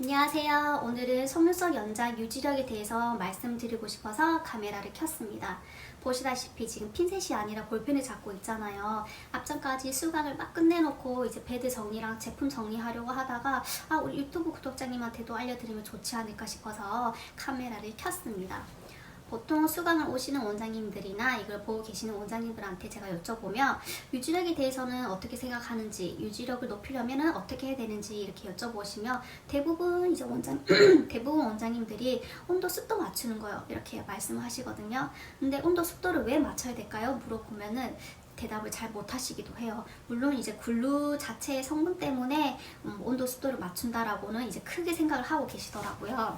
안녕하세요. 오늘은 속눈썹 연장 유지력에 대해서 말씀드리고 싶어서 카메라를 켰습니다. 보시다시피 지금 핀셋이 아니라 볼펜을 잡고 있잖아요. 앞전까지 수강을 막 끝내놓고 이제 베드 정리랑 제품 정리하려고 하다가 우리 유튜브 구독자님한테도 알려드리면 좋지 않을까 싶어서 카메라를 켰습니다. 보통 수강을 오시는 원장님들이나 이걸 보고 계시는 원장님들한테 제가 여쭤보면 유지력에 대해서는 어떻게 생각하는지, 유지력을 높이려면 어떻게 해야 되는지 이렇게 여쭤보시면 대부분 이제 대부분 원장님들이 온도 습도 맞추는 거요 이렇게 말씀하시거든요. 근데 온도 습도를 왜 맞춰야 될까요? 물어보면은 대답을 잘 못하시기도 해요. 물론 이제 글루 자체의 성분 때문에 온도 습도를 맞춘다라고는 이제 크게 생각을 하고 계시더라고요.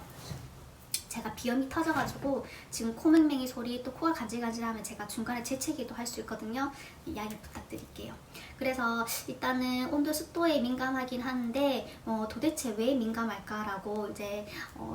제가 비염이 터져가지고 지금 코맹맹이 소리 또 코가 간질간질하면 제가 중간에 재채기도 할 수 있거든요. 양해 부탁드릴게요. 그래서 일단은 온도 습도에 민감하긴 하는데 도대체 왜 민감할까라고 이제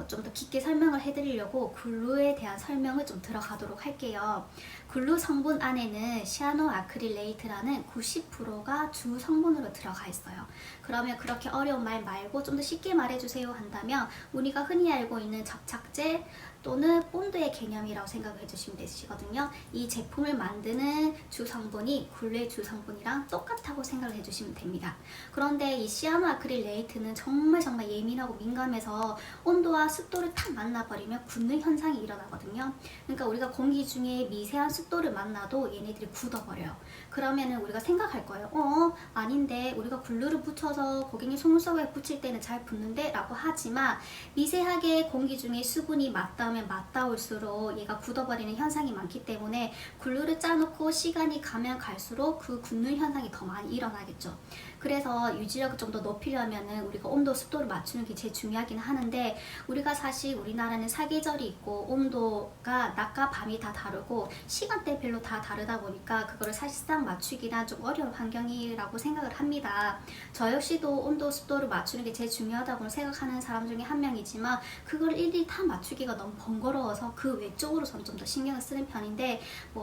좀 더 깊게 설명을 해드리려고 글루에 대한 설명을 좀 들어가도록 할게요. 글루 성분 안에는 시아노아크릴레이트라는 90%가 주 성분으로 들어가 있어요. 그러면 그렇게 어려운 말 말고 좀 더 쉽게 말해주세요 한다면 우리가 흔히 알고 있는 접착제 또는 본드의 개념이라고 생각해 주시면 되시거든요. 이 제품을 만드는 주성분이 글루의 주성분이랑 똑같다고 생각을 해주시면 됩니다. 그런데 이 시아노아크릴레이트는 정말 예민하고 민감해서 온도와 습도를 탁 만나버리면 굳는 현상이 일어나거든요. 그러니까 우리가 공기 중에 미세한 습도를 만나도 얘네들이 굳어버려요. 그러면은 우리가 생각할 거예요. 아닌데 우리가 글루를 붙여서 고객님 속눈썹에 붙일 때는 잘 붙는데 라고 하지만 미세하게 공기 중에 수분이 맞닿으면 맞닿을수록 얘가 굳어버리는 현상이 많기 때문에 글루를 짜놓고 시간이 가면 갈수록 그 굳는 현상이 더 많이 일어나겠죠. 그래서 유지력을 좀 더 높이려면은 우리가 온도 습도를 맞추는 게 제일 중요하긴 하는데 우리가 사실 우리나라는 사계절이 있고 온도가 낮과 밤이 다 다르고 시간대별로 다 다르다 보니까 그거를 사실상 맞추기가 좀 어려운 환경이라고 생각을 합니다. 저 역시도 온도 습도를 맞추는 게 제일 중요하다고 생각하는 사람 중에 한 명이지만 그걸 일일이 다 맞추기가 너무 번거로워서 그 외쪽으로 저는 좀 더 신경을 쓰는 편인데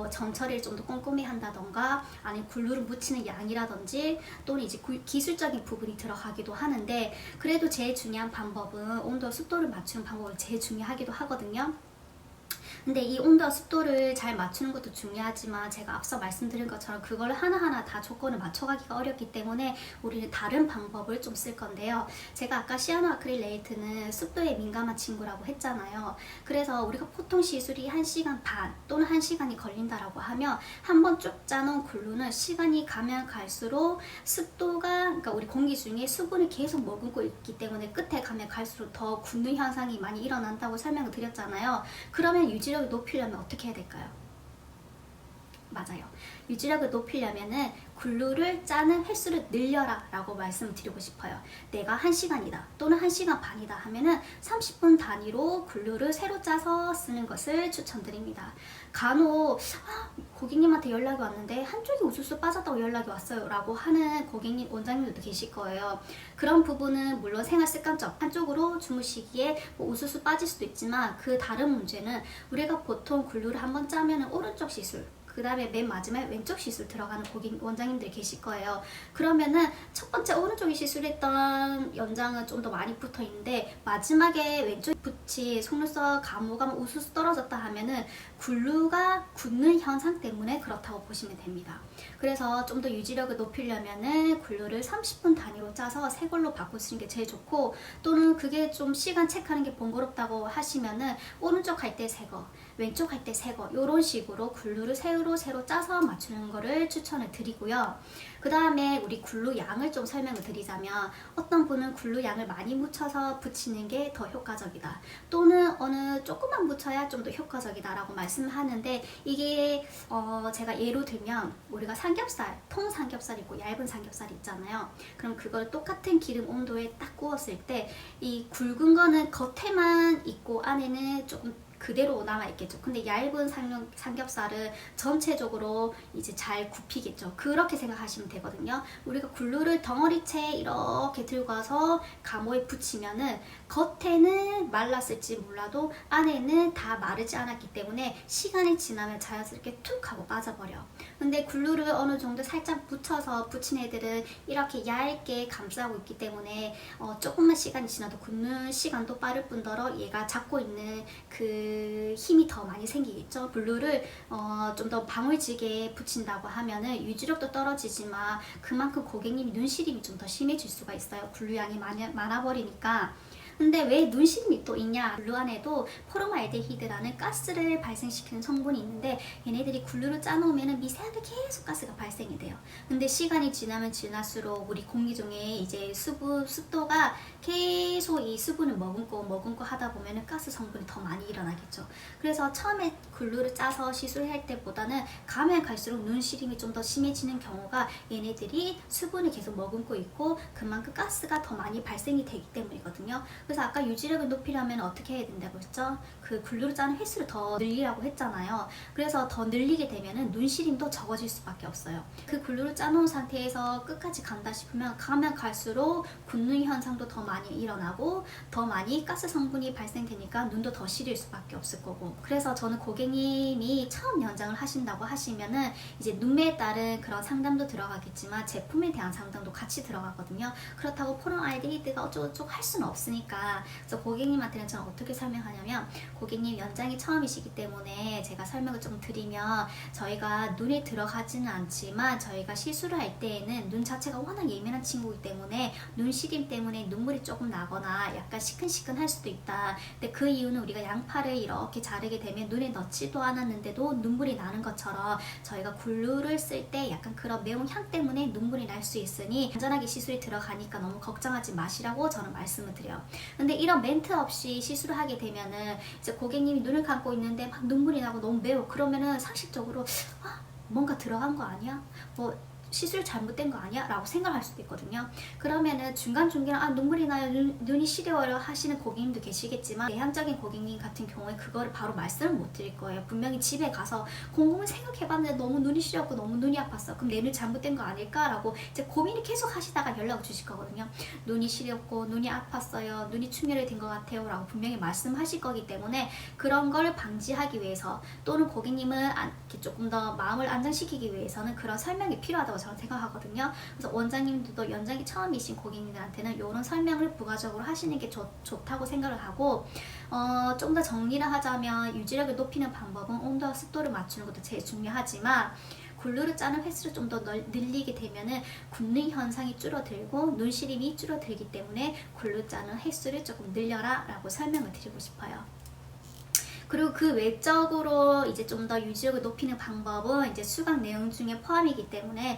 전처리를 좀 더 꼼꼼히 한다던가 아니면 글루를 묻히는 양이라든지 또는 이제 기술적인 부분이 들어가기도 하는데 그래도 제일 중요한 방법은 온도 습도를 맞추는 방법이 제일 중요하기도 하거든요. 근데 이 온도와 습도를 잘 맞추는 것도 중요하지만 제가 앞서 말씀드린 것처럼 그걸 하나하나 다 조건을 맞춰가기가 어렵기 때문에 우리는 다른 방법을 좀 쓸 건데요. 제가 아까 시아노아크릴레이트는 습도에 민감한 친구라고 했잖아요. 그래서 우리가 보통 시술이 1시간 반 또는 1시간이 걸린다라고 하면 한번 쭉 짜놓은 글루는 시간이 가면 갈수록 습도가 그러니까 우리 공기 중에 수분을 계속 머금고 있기 때문에 끝에 가면 갈수록 더 굳는 현상이 많이 일어난다고 설명을 드렸잖아요. 그러면 유지력을 높이려면 어떻게 해야 될까요? 맞아요. 유지력을 높이려면은 글루를 짜는 횟수를 늘려라 라고 말씀드리고 싶어요. 내가 1시간이다 또는 1시간 반이다 하면은 30분 단위로 글루를 새로 짜서 쓰는 것을 추천드립니다. 간혹 고객님한테 연락이 왔는데 한쪽이 우수수 빠졌다고 연락이 왔어요 라고 하는 고객님 원장님들도 계실 거예요. 그런 부분은 물론 생활습관적 한쪽으로 주무시기에 우수수 빠질 수도 있지만 그 다른 문제는 우리가 보통 글루를 한번 짜면 오른쪽 시술 그 다음에 맨 마지막에 왼쪽 시술 들어가는 고객 원장님들이 계실 거예요. 그러면은 첫 번째 오른쪽에 시술했던 연장은 좀 더 많이 붙어 있는데 마지막에 왼쪽 붙이 속눈썹 가무가 우수수 떨어졌다 하면은 글루가 굳는 현상 때문에 그렇다고 보시면 됩니다. 그래서 좀 더 유지력을 높이려면은 글루를 30분 단위로 짜서 새 걸로 바꾸시는 게 제일 좋고 또는 그게 좀 시간 체크하는 게 번거롭다고 하시면은 오른쪽 할 때 새 거, 왼쪽 할 때 새 거 이런 식으로 글루를 새로 짜서 맞추는 거를 추천을 드리고요. 그 다음에 우리 글루 양을 좀 설명을 드리자면 어떤 분은 글루 양을 많이 묻혀서 붙이는 게 더 효과적이다 또는 어느 조금만 묻혀야 좀 더 효과적이다 라고 말씀하는데 이게 제가 예로 들면 우리가 삼겹살, 통 삼겹살 있고 얇은 삼겹살 있잖아요. 그럼 그걸 똑같은 기름 온도에 딱 구웠을 때 이 굵은 거는 겉에만 있고 안에는 조금 그대로 남아있겠죠. 근데 얇은 삼겹살은 전체적으로 이제 잘 굽히겠죠. 그렇게 생각하시면 되거든요. 우리가 굴루를 덩어리째 이렇게 들고 와서 가모에 붙이면은 겉에는 말랐을지 몰라도 안에는 다 마르지 않았기 때문에 시간이 지나면 자연스럽게 툭 하고 빠져버려. 근데 굴루를 어느 정도 살짝 붙여서 붙인 애들은 이렇게 얇게 감싸고 있기 때문에 조금만 시간이 지나도 굽는 시간도 빠를 뿐더러 얘가 잡고 있는 그 힘이 더 많이 생기겠죠. 굴루를 좀 더 방울지게 붙인다고 하면은 유지력도 떨어지지만 그만큼 고객님 눈시림이 좀 더 심해질 수가 있어요. 굴루량이 많아 버리니까. 근데 왜 눈시림이 또 있냐? 굴루 안에도 포름알데히드라는 가스를 발생시키는 성분이 있는데 얘네들이 굴루를 짜놓으면 미세하게 계속 가스가 발생이 돼요. 근데 시간이 지나면 지날수록 우리 공기 중에 이제 습도가 계속 이 수분을 머금고 하다 보면 가스 성분이 더 많이 일어나겠죠. 그래서 처음에 굴루를 짜서 시술할 때보다는 가면 갈수록 눈시림이 좀 더 심해지는 경우가 얘네들이 수분을 계속 머금고 있고 그만큼 가스가 더 많이 발생이 되기 때문이거든요. 그래서 아까 유지력을 높이려면 어떻게 해야 된다고 했죠? 그 굴루를 짜는 횟수를 더 늘리라고 했잖아요. 그래서 더 늘리게 되면은 눈시림도 적어질 수밖에 없어요. 그 굴루를 짜놓은 상태에서 끝까지 간다 싶으면 가면 갈수록 굳는 현상도 더 많이 일어나고 더 많이 가스 성분이 발생되니까 눈도 더 시릴 수밖에 없을 거고. 그래서 저는 고객님이 처음 연장을 하신다고 하시면은 이제 눈매에 따른 그런 상담도 들어가겠지만 제품에 대한 상담도 같이 들어가거든요. 그렇다고 포름알데히드가 어쩌고저쩌고 할 수는 없으니까. 그래서 고객님한테는 저는 어떻게 설명하냐면 고객님 연장이 처음이시기 때문에 제가 설명을 좀 드리면 저희가 눈에 들어가지는 않지만 저희가 시술을 할 때에는 눈 자체가 워낙 예민한 친구이기 때문에 눈시림 때문에 눈물이 조금 나거나 약간 시큰시큰할 수도 있다. 근데 그 이유는 우리가 양파를 이렇게 자르게 되면 눈에 넣지도 않았는데도 눈물이 나는 것처럼 저희가 굴루를 쓸 때 약간 그런 매운 향 때문에 눈물이 날 수 있으니 안전하게 시술이 들어가니까 너무 걱정하지 마시라고 저는 말씀을 드려요. 근데 이런 멘트 없이 시술을 하게 되면은 이제 고객님이 눈을 감고 있는데 막 눈물이 나고 너무 매워. 그러면은 상식적으로 뭔가 들어간 거 아니야? 뭐 시술 잘못된 거 아니야? 라고 생각할 수도 있거든요. 그러면은 중간중간 눈물이 나요, 눈이 시려워요 하시는 고객님도 계시겠지만 내향적인 고객님 같은 경우에 그거를 바로 말씀을 못 드릴 거예요. 분명히 집에 가서 곰곰이 생각해봤는데 너무 눈이 시렸고 너무 눈이 아팠어. 그럼 내 눈 잘못된 거 아닐까? 라고 이제 고민을 계속 하시다가 연락을 주실 거거든요. 눈이 시렸고 눈이 아팠어요. 눈이 충혈이 된 것 같아요. 라고 분명히 말씀하실 거기 때문에 그런 걸 방지하기 위해서 또는 고객님을 조금 더 마음을 안정시키기 위해서는 그런 설명이 필요하다고 저는 생각하거든요. 그래서 원장님들도 연장이 처음이신 고객님들한테는 이런 설명을 부가적으로 하시는 게 좋다고 생각을 하고 좀 더 정리를 하자면 유지력을 높이는 방법은 온도와 습도를 맞추는 것도 제일 중요하지만 굴루를 짜는 횟수를 좀 더 늘리게 되면은 굳는 현상이 줄어들고 눈시림이 줄어들기 때문에 굴루 짜는 횟수를 조금 늘려라 라고 설명을 드리고 싶어요. 그리고 그 외적으로 이제 좀 더 유지력을 높이는 방법은 이제 수강 내용 중에 포함이기 때문에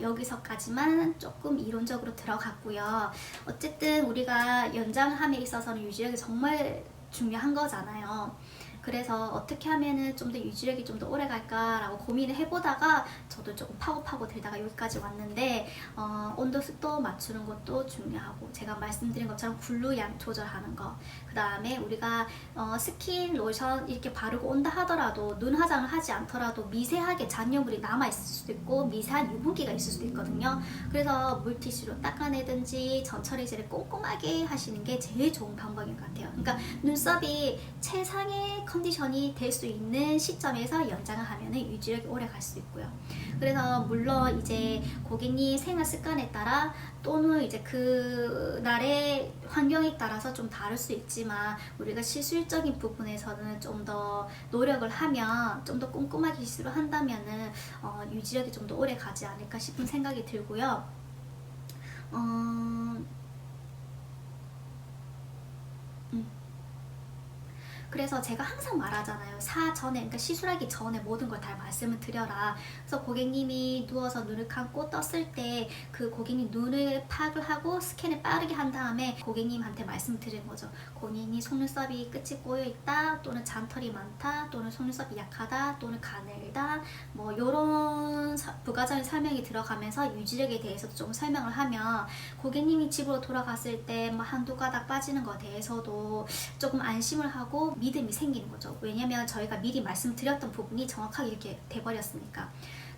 여기서까지만 조금 이론적으로 들어갔고요. 어쨌든 우리가 연장함에 있어서는 유지력이 정말 중요한 거잖아요. 그래서 어떻게 하면은 좀 더 유지력이 좀 더 오래 갈까라고 고민을 해보다가 저도 조금 파고 들다가 여기까지 왔는데 온도 습도 맞추는 것도 중요하고 제가 말씀드린 것처럼 굴루 양 조절하는 거, 그 다음에 우리가 스킨 로션 이렇게 바르고 온다 하더라도 눈 화장을 하지 않더라도 미세하게 잔여물이 남아있을 수도 있고 미세한 유분기가 있을 수도 있거든요. 그래서 물티슈로 닦아내든지 전처리제를 꼼꼼하게 하시는 게 제일 좋은 방법인 것 같아요. 그러니까 눈썹이 최상의 컨디션이 될 수 있는 시점에서 연장을 하면 유지력이 오래 갈 수 있고요. 그래서 물론 이제 고객님 생활 습관에 따라 또는 이제 그 날의 환경에 따라서 좀 다를 수 있지만 우리가 시술적인 부분에서는 좀 더 노력을 하면 좀 더 꼼꼼하게 시술을 한다면은 유지력이 좀 더 오래 가지 않을까 싶은 생각이 들고요. 그래서 제가 항상 말하잖아요. 그러니까 시술하기 전에 모든 걸 다 말씀을 드려라. 그래서 고객님이 누워서 눈을 감고 떴을 때 그 고객님 눈을 파악을 하고 스캔을 빠르게 한 다음에 고객님한테 말씀드리는 거죠. 고객님 속눈썹이 끝이 꼬여있다, 또는 잔털이 많다, 또는 속눈썹이 약하다, 또는 가늘다, 뭐 요런 부가적인 설명이 들어가면서 유지력에 대해서도 좀 설명을 하면 고객님이 집으로 돌아갔을 때 뭐 한두 가닥 빠지는 것에 대해서도 조금 안심을 하고 믿음이 생기는 거죠. 왜냐면 저희가 미리 말씀드렸던 부분이 정확하게 이렇게 돼버렸으니까.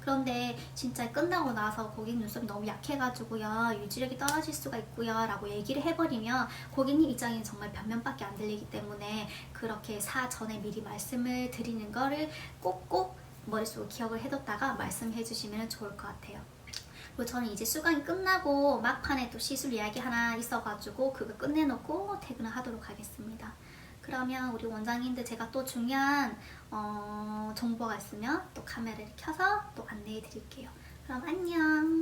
그런데 진짜 끝나고 나서 고객 눈썹이 너무 약해가지고요, 유지력이 떨어질 수가 있고요 라고 얘기를 해버리면 고객님 입장에는 정말 변명밖에 안 들리기 때문에 그렇게 사전에 미리 말씀을 드리는 거를 꼭꼭 머릿속에 기억을 해뒀다가 말씀해 주시면 좋을 것 같아요. 그리고 저는 이제 수강이 끝나고 막판에 또 시술 이야기 하나 있어가지고 그거 끝내놓고 퇴근을 하도록 하겠습니다. 그러면 우리 원장님들 제가 또 중요한 정보가 있으면 또 카메라를 켜서 또 안내해 드릴게요. 그럼 안녕.